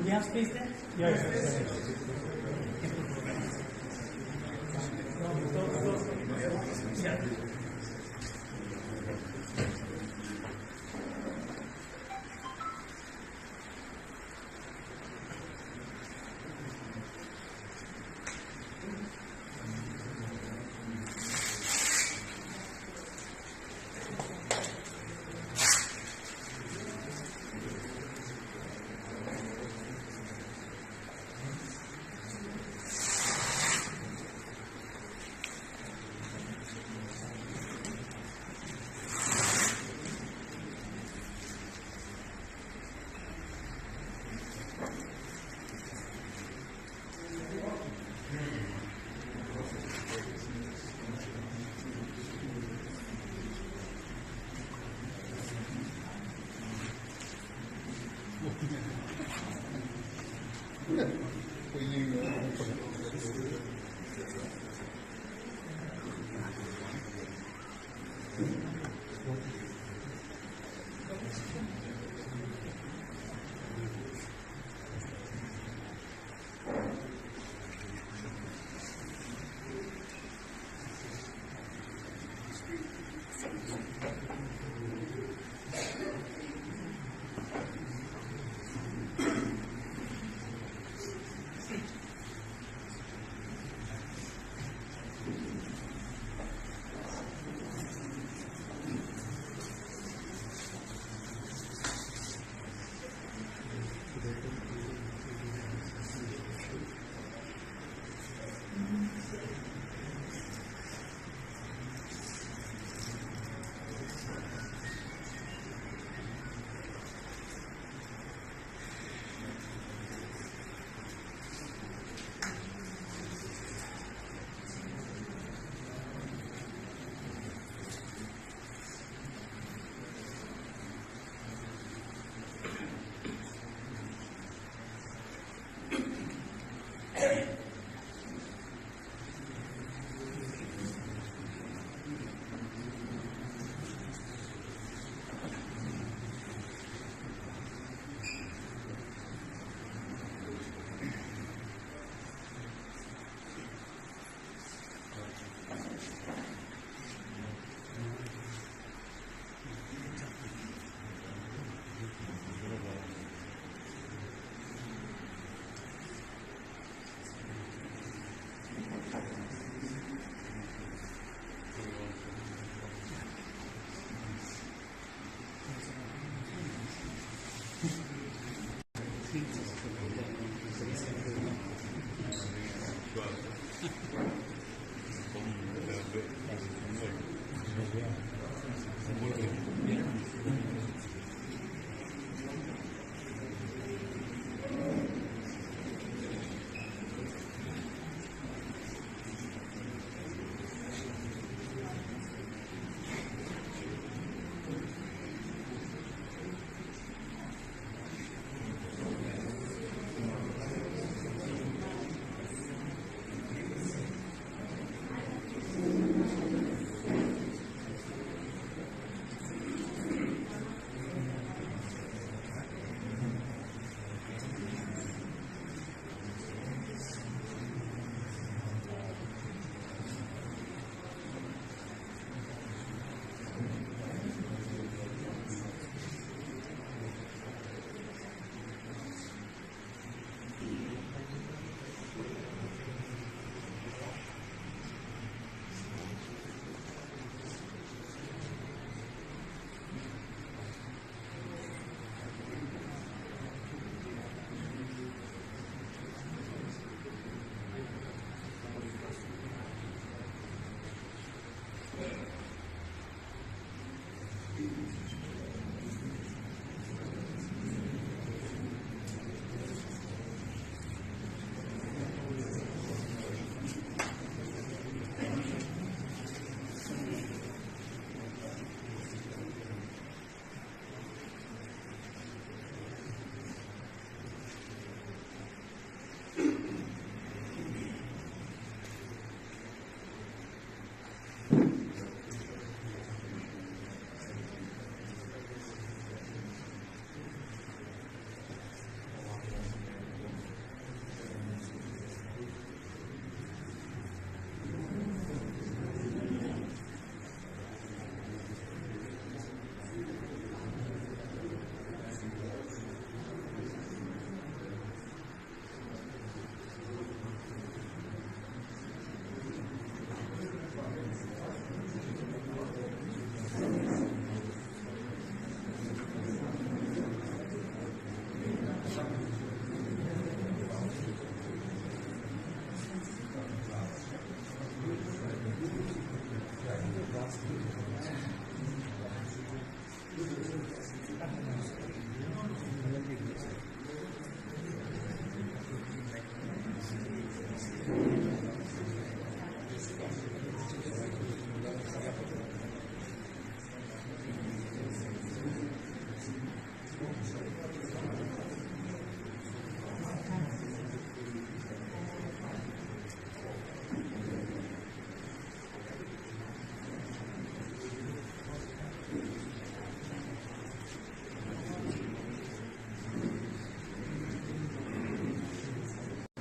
You have space there? Yes.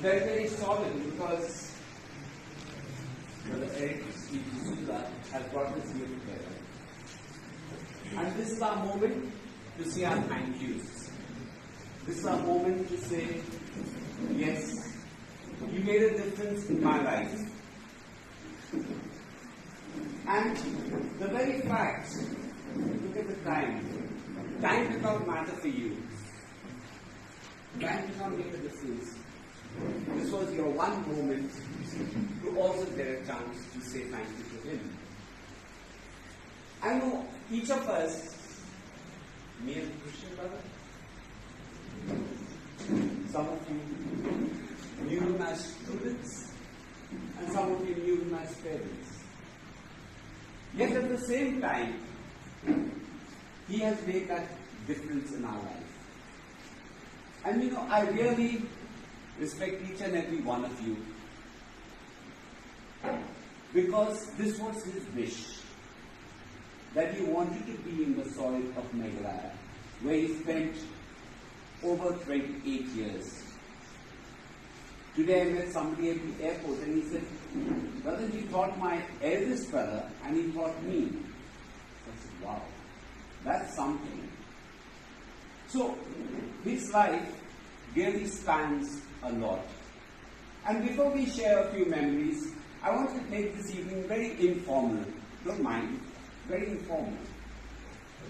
very solid because Brother Eric Steve D'Souza has brought us here together. And this is our moment to say our thank yous. This is our moment to say, yes, you made a difference in my life. And the very fact, look at the time. Time did not matter for you. Time did not make a difference. This was your one moment to also get a chance to say thank you to him. I know each of us, me and Christian brother, some of you knew him as students, and some of you knew him as parents. Yet at the same time, he has made that difference in our life. And I really respect each and every one of you because this was his wish, that he wanted to be in the soil of Meghalaya, where he spent over 28 years. Today I met somebody at the airport and he said, "Brother, he taught my eldest brother and he taught me." I said, wow, that's something. So, his life really spans a lot. And before we share a few memories, I want to make this evening very informal. Don't mind, very informal.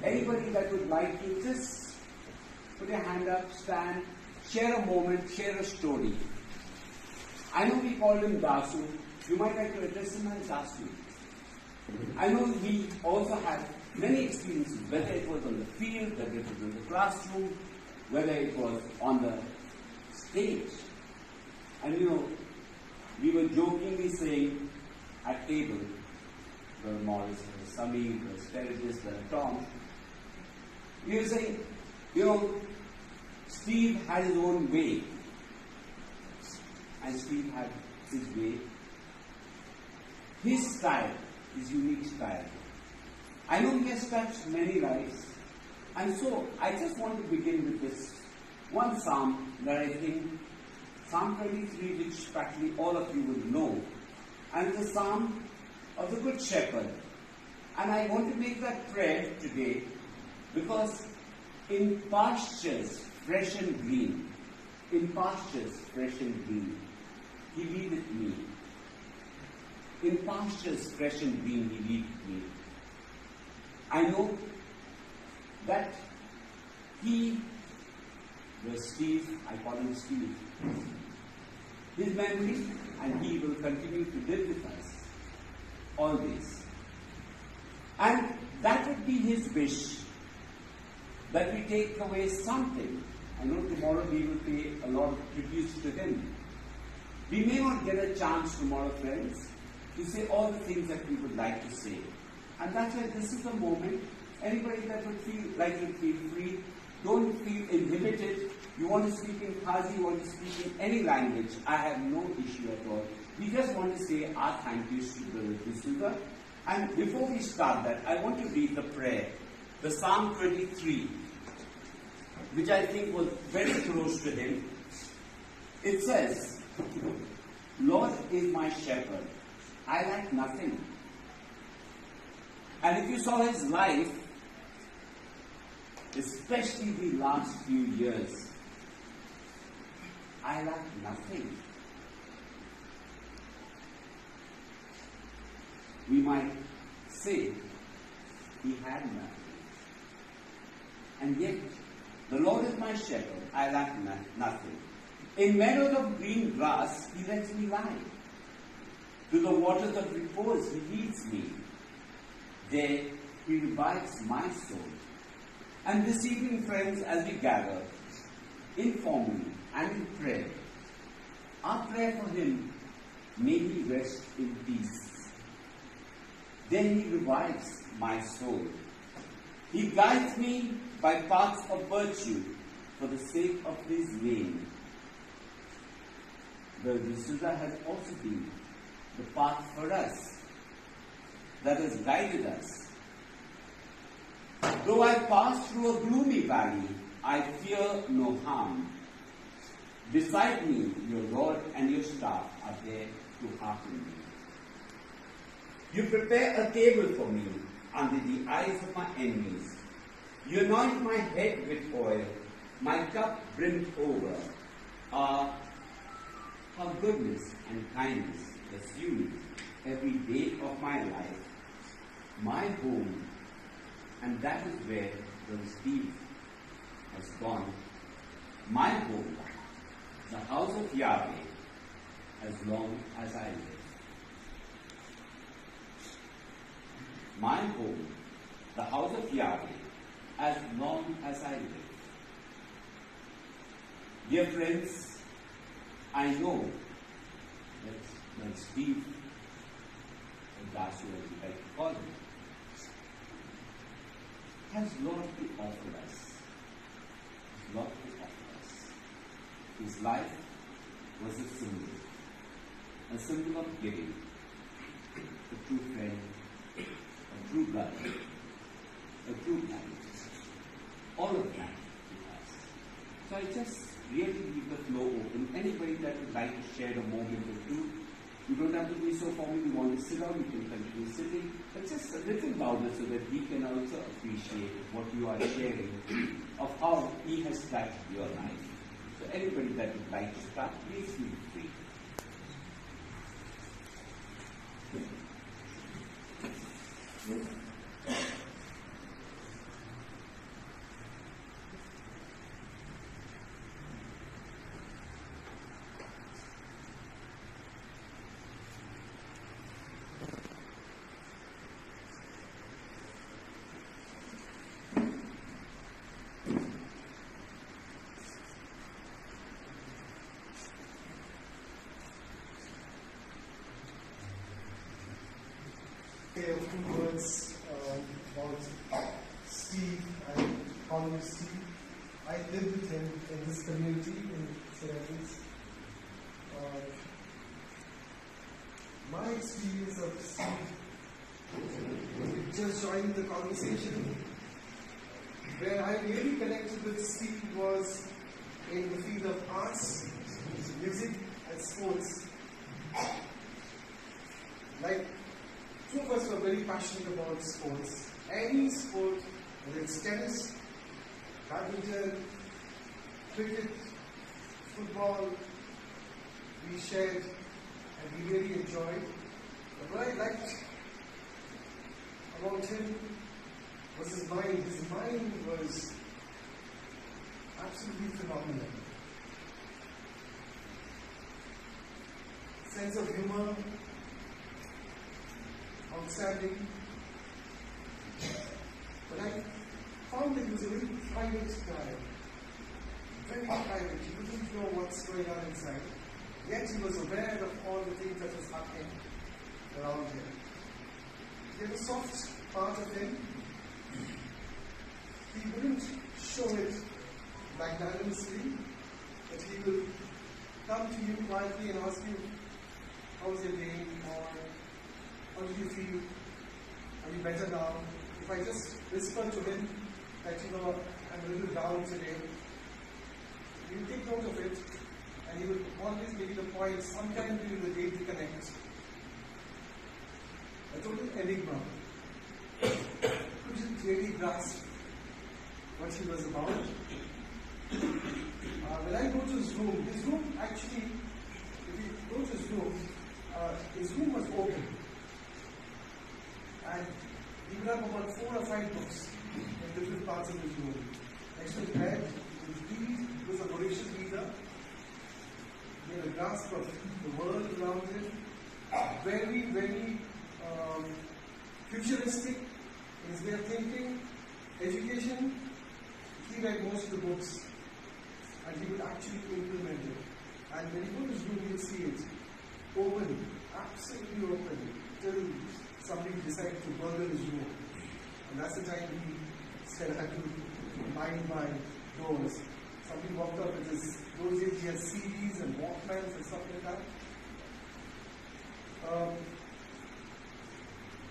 Anybody that would like to just put your hand up, stand, share a moment, share a story. I know we called him Dasu. You might like to address him as Dasu. I know he also had many experiences, whether it was on the field, whether it was in the classroom, whether it was on the stage. And we were jokingly saying at table, Brother Morris, Brother Sami, Brother Sturgis, Brother Tom, we were saying, Steve had his own way. And Steve had his way. His style, his unique style. I know he has touched many lives. And so, I just want to begin with this one psalm that I think, Psalm 23, which practically all of you will know. And it's a psalm of the Good Shepherd. And I want to make that prayer today because in pastures fresh and green, he leadeth me. In pastures fresh and green, he leadeth me. I know that he was Steve, I call him Steve. His memory, and he will continue to live with us always. And that would be his wish, that we take away something. I know tomorrow we will pay a lot of tributes to him. We may not get a chance tomorrow, friends, to say all the things that we would like to say. And that's why this is a moment, anybody that would feel free, don't feel inhibited. You want to speak in Khazi, you want to speak in any language, I have no issue at all. We just want to say our thank yous to Brother D'Souza. And before we start that, I want to read the prayer, the Psalm 23, which I think was very close to him. It says, "Lord is my shepherd, I lack nothing." And if you saw his life, especially the last few years, I lack nothing. We might say he had nothing. And yet, the Lord is my shepherd, I lack nothing. In meadows of green grass, he lets me lie. To the waters of repose, he leads me. There, he revives my soul. And this evening, friends, as we gather, informally and in prayer, our prayer for him, may he rest in peace. Then he revives my soul. He guides me by paths of virtue for the sake of his name. The D'Souza has also been the path for us that has guided us. Though I pass through a gloomy valley, I fear no harm. Beside me, your rod and your staff are there to hearten me. You prepare a table for me under the eyes of my enemies. You anoint my head with oil, my cup brims over. Ah, how goodness and kindness pursue me every day of my life. My home, and that is where Brother Steve has gone. My home, the house of Yahweh, as long as I live. My home, the house of Yahweh, as long as I live. Dear friends, I know that Steve, that's what I like to call him, has a lot to offer us. A lot to offer us. His life was a symbol of giving, a true friend, a true brother, a true parent, all of that to us. So I just really leave the floor open. Anybody that would like to share a moment or two, you don't have to be so formal. You want to sit down, you can continue sitting, but just a little louder so that we can also appreciate what you are sharing of how he has touched your life. So anybody that would like to start, please feel free. Say a few words about Steve and Colin Steve. I lived with him in this community in St. Andrews. My experience of Steve, just joining the conversation, where I really connected with Steve was in the field of arts, music, and sports. Like, two of us were very passionate about sports. Any sport, whether it's tennis, badminton, cricket, football, we shared and we really enjoyed. But what I liked about him was his mind. His mind was absolutely phenomenal. Sense of humor, outstanding. But I found that he was a very private guy. Very private. He wouldn't know what's going on inside. Yet he was aware of all the things that was happening around him. There was a soft part of him. He wouldn't show it magnanimously, but he would come to you quietly and ask you, how's your day? Or how do you feel? Are you better now? If I just whisper to him that, I'm a little down today, he would take note of it, and he would always make it a point sometime during the day to connect. A total enigma. Couldn't really grasp what he was about. When I go to his room actually, if you go to his room was open. And he would have about 4 or 5 books in different parts of his room. Next to his bed, he was a voracious reader. He had a grasp of the world around him. Very, very futuristic in his way of thinking. Education, he read most of the books. And he would actually implement it. And when you go to his room, you'll see it. Open, absolutely open, till somebody decided to burgle his room. And that's the time he said, I had to mind my doors. Somebody walked up with his, those days he had CDs and Walkmans and stuff like that.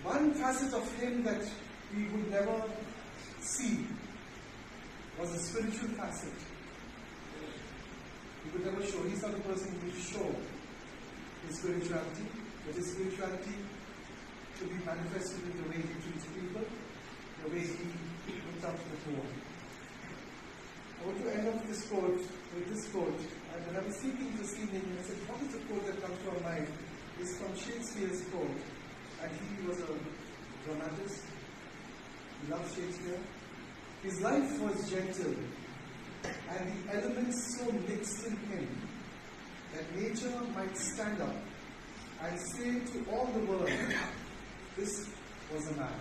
One facet of him that we would never see was a spiritual facet. He could never show. He's not the person who will show his spirituality, but his spirituality to be manifested in the way he treats people, the way he looks after the poor. I want to end off this quote with this quote. And when I was thinking this evening, I said, what is the quote that comes to our mind? It's from Shakespeare's quote. And he was a dramatist. He loved Shakespeare. His life was gentle, and the elements so mixed in him that nature might stand up and say to all the world, this was a man.